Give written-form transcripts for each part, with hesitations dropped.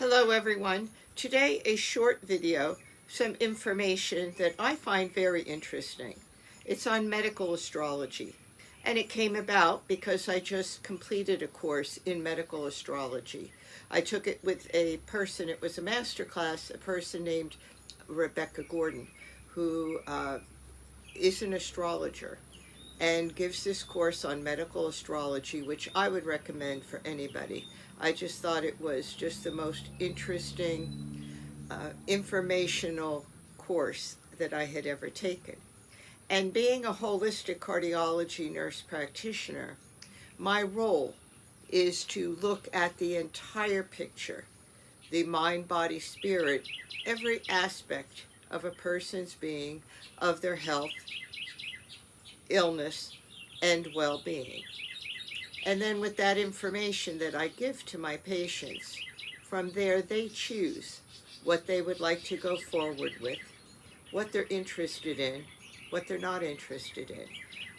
Hello everyone. Today a short video, some information that I find very interesting. It's on medical astrology, and it came about because I just completed a course in medical astrology. I took it with a person, it was a master class, a person named Rebecca Gordon, who is an astrologer and gives this course on medical astrology, which I would recommend for anybody. I just thought it was just the most interesting, informational course that I had ever taken. And being a holistic cardiology nurse practitioner, my role is to look at the entire picture, the mind, body, spirit, every aspect of a person's being, of their health, illness, and well-being. And then with that information that I give to my patients, from there they choose what they would like to go forward with, what they're interested in, what they're not interested in.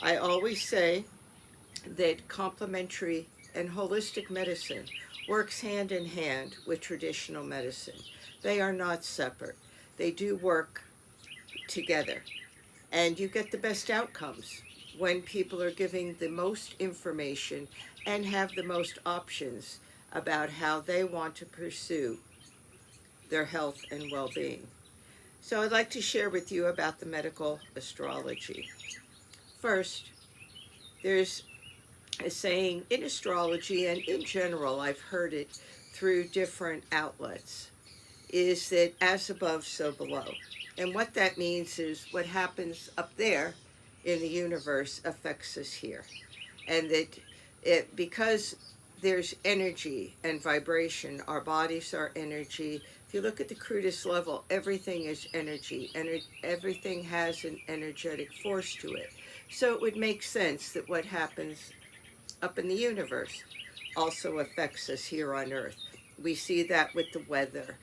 I always say that complementary and holistic medicine works hand in hand with traditional medicine. They are not separate. They do work together, and you get the best outcomes when people are giving the most information and have the most options about how they want to pursue their health and well-being. So I'd like to share with you about the medical astrology. First, there's a saying in astrology, and in general I've heard it through different outlets, is that as above, so below. And what that means is what happens up there in the universe affects us here. And that because there's energy and vibration, our bodies are energy. If you look at the crudest level, everything is energy, and everything has an energetic force to it. So it would make sense that what happens up in the universe also affects us here on Earth. We see that with the weather.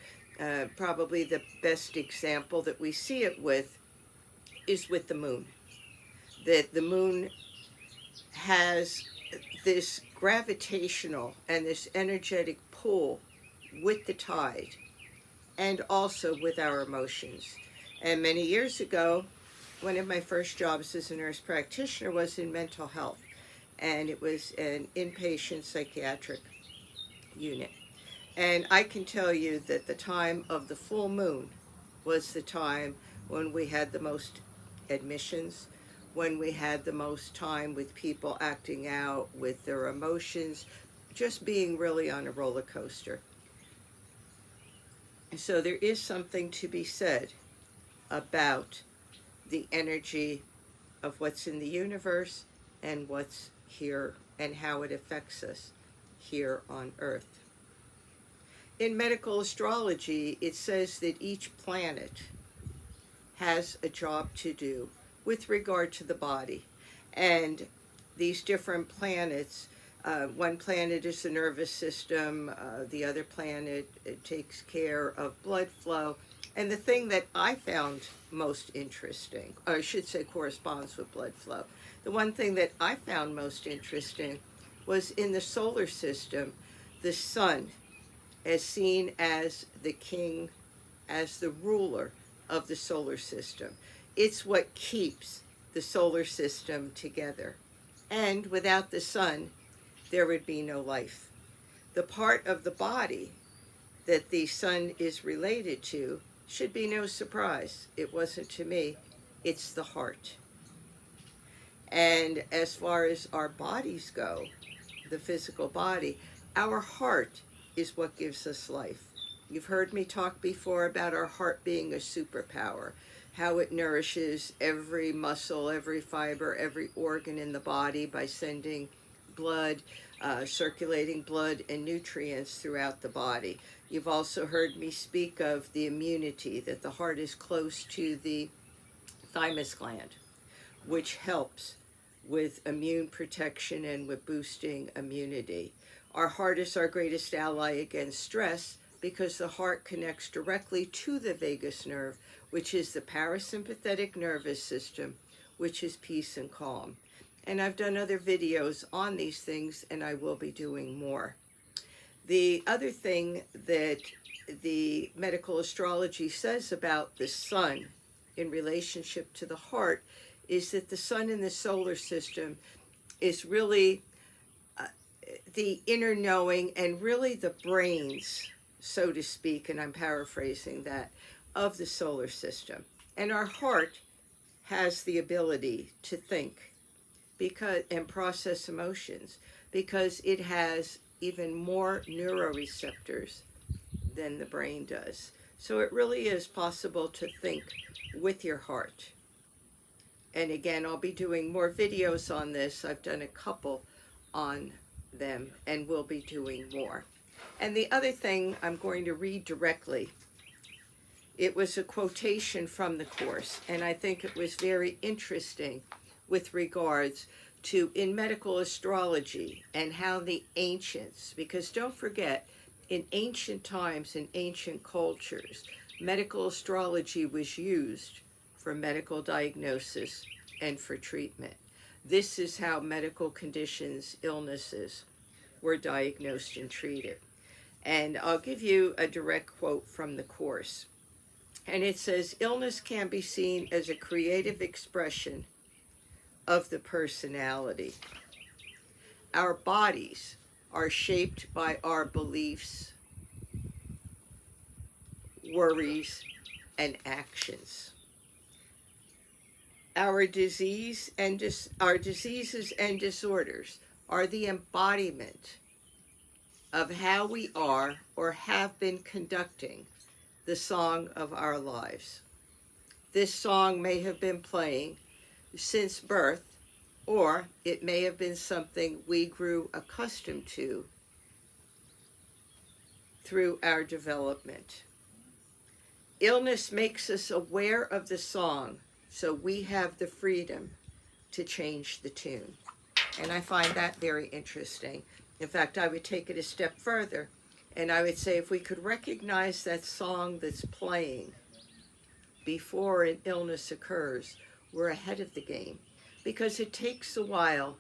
Probably the best example that we see it with is with the moon. That the moon has this gravitational and this energetic pull with the tide and also with our emotions. And many years ago, one of my first jobs as a nurse practitioner was in mental health, and it was an inpatient psychiatric unit. And I can tell you that the time of the full moon was the time when we had the most admissions, when we had the most time with people acting out with their emotions, just being really on a roller coaster. So there is something to be said about the energy of what's in the universe and what's here and how it affects us here on Earth. In medical astrology, it says that each planet has a job to do with regard to the body. And these different planets, one planet is the nervous system, the other planet takes care of blood flow. And the thing that I found most interesting, or I should say corresponds with blood flow, the one thing that I found most interesting was in the solar system, the sun as seen as the king, as the ruler of the solar system. It's what keeps the solar system together. And without the sun, there would be no life. The part of the body that the sun is related to should be no surprise. It wasn't to me. It's the heart. And as far as our bodies go, the physical body, our heart is what gives us life. You've heard me talk before about our heart being a superpower, how it nourishes every muscle, every fiber, every organ in the body by sending blood, circulating blood and nutrients throughout the body. You've also heard me speak of the immunity, that the heart is close to the thymus gland, which helps with immune protection and with boosting immunity. Our heart is our greatest ally against stress because the heart connects directly to the vagus nerve, which is the parasympathetic nervous system, which is peace and calm. And I've done other videos on these things, and I will be doing more. The other thing that the medical astrology says about the sun in relationship to the heart is that the sun in the solar system is really the inner knowing and really the brains, so to speak, and I'm paraphrasing that, of the solar system. And our heart has the ability to think and process emotions because it has even more neuroreceptors than the brain does. So it really is possible to think with your heart. And again, I'll be doing more videos on this. I've done a couple on them and will be doing more. And the other thing I'm going to read directly, it was a quotation from the course, and I think it was very interesting with regards to in medical astrology and how the ancients, because don't forget, in ancient times, in ancient cultures, medical astrology was used for medical diagnosis and for treatment. This is how medical conditions, illnesses, were diagnosed and treated. And I'll give you a direct quote from the course. And it says, illness can be seen as a creative expression of the personality. Our bodies are shaped by our beliefs, worries, and actions. Our diseases and disorders are the embodiment of how we are or have been conducting the song of our lives. This song may have been playing since birth, or it may have been something we grew accustomed to through our development. Illness makes us aware of the song, so we have the freedom to change the tune. And I find that very interesting. In fact, I would take it a step further, and I would say if we could recognize that song that's playing before an illness occurs, we're ahead of the game. Because it takes a while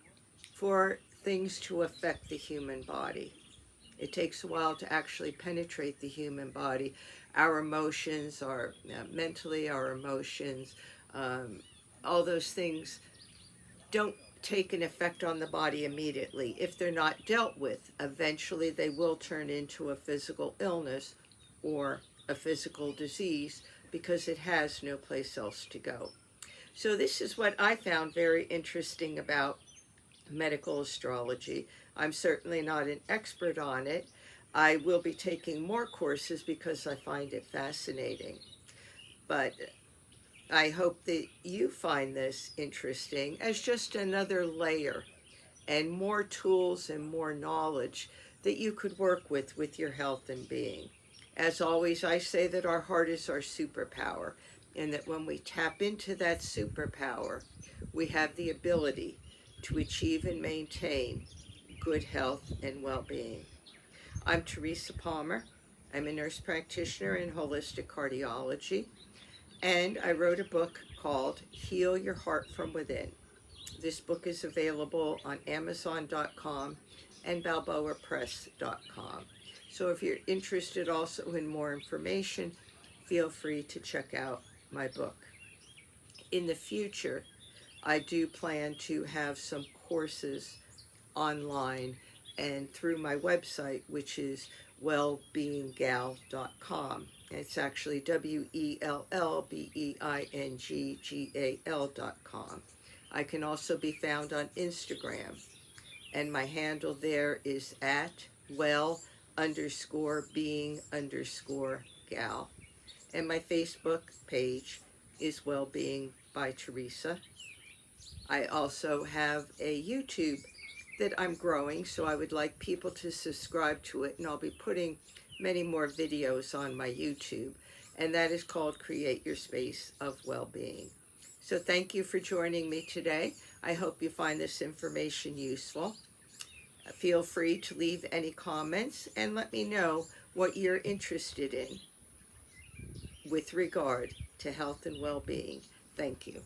for things to affect the human body. It takes a while to actually penetrate the human body. Our emotions, mentally, our emotions, all those things don't take an effect on the body immediately. If they're not dealt with, eventually they will turn into a physical illness or a physical disease because it has no place else to go. So this is what I found very interesting about medical astrology. I'm certainly not an expert on it. I will be taking more courses because I find it fascinating. But I hope that you find this interesting as just another layer and more tools and more knowledge that you could work with your health and being. As always, I say that our heart is our superpower, and that when we tap into that superpower, we have the ability to achieve and maintain good health and well-being. I'm Teresa Palmer. I'm a nurse practitioner in holistic cardiology, and I wrote a book called Heal Your Heart from Within. This book is available on Amazon.com and BalboaPress.com. So if you're interested also in more information, feel free to check out my book. In the future, I do plan to have some courses online and through my website, which is wellbeinggal.com. It's actually WELLBEINGGAL.com. I can also be found on Instagram, and my handle there is at well_being_gal. And my Facebook page is Wellbeing by Teresa. I also have a YouTube that I'm growing, so I would like people to subscribe to it, and I'll be putting many more videos on my YouTube, and that is called Create Your Space of Wellbeing. So thank you for joining me today. I hope you find this information useful. Feel free to leave any comments and let me know what you're interested in with regard to health and well-being. Thank you.